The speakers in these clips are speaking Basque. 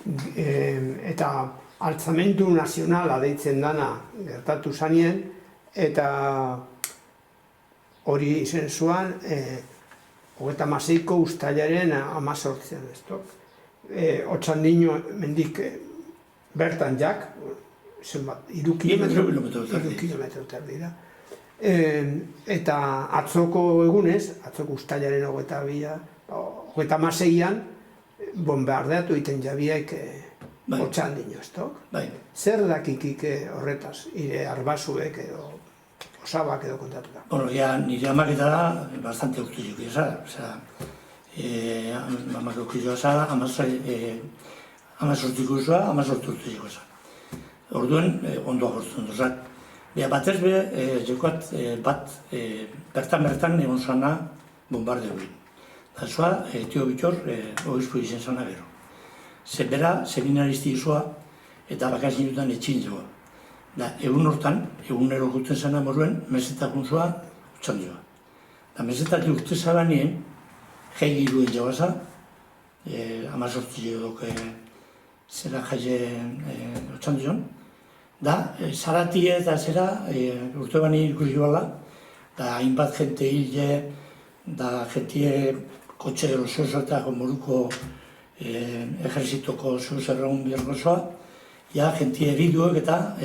eta altzamendu nazionala deitzen dana gertatu zanien, eta hori izen zuan, 36ko ustailaren 18an, ez dok. Otxandiño mendik bertan jak, zenbat, 3 kilometro terdira. Eta atzoko egunez, atzoko ustailaren 26an, bombardeatu egiten jabiek Otxandiño, ez dok. Zer dakikik horretaz, ire arbasuek edo osabak edo kontatuta? Bueno, nire amak eta da, bastante urtu juki esara. Amak urtu esara, 18 urtua, 18 urtu juki esara. Orduen, ondoa gortzen duzak. Batez be, jokoat bat, bertan egon zana bombardeo egin. Eta zua, Tio Bitor, obispo izen zana gero. Bera, seminaristi izua, eta bakazin dutan etxin zoa. Egun hortan, egunero guten zana moruen, mesetak unzua, Otxandioa. Mesetak urte zabanien, jai giruen jabaza, 18 jodok zera jaien Otxandioan, zaratie eta zera, urte bani ikusi bala, hainbat jente hile, jentie kotxe erosoetako moruko ejerzitoko zuzerraun biergozoa, jentie eriduek eta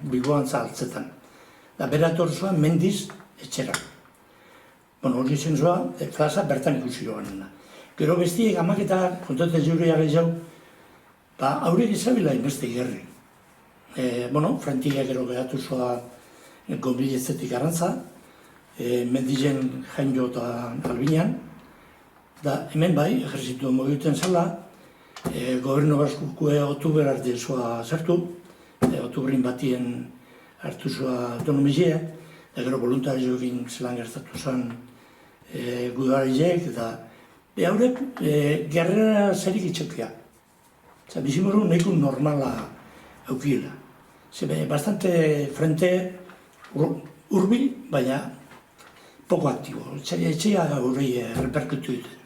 Bilboan zahaltzetan. Bera etorzoa mendiz etxera. Hori zen zoa, plaza bertan ikusi joan. Gero bestiek amak eta kontaten zeurea gehiago, haurek izabila inbeste gerri. Frantiga gero behatu zoa gombiletzetik arantza, mendizen jainjo eta albinean, hemen bai, ejerzitu mogiten zela, gobernu baskukue otuber arte zoa zertu, otuberin batien hartu zoa autonomizia, eta gero voluntario egin zelan gertatu zen gudarizek, eta haurek gerrera zerik itxokia. Bizimoru nahiko normala eukiela. Bastante frente urbil, baina poko aktibo. Etxea hori reperkutu dute.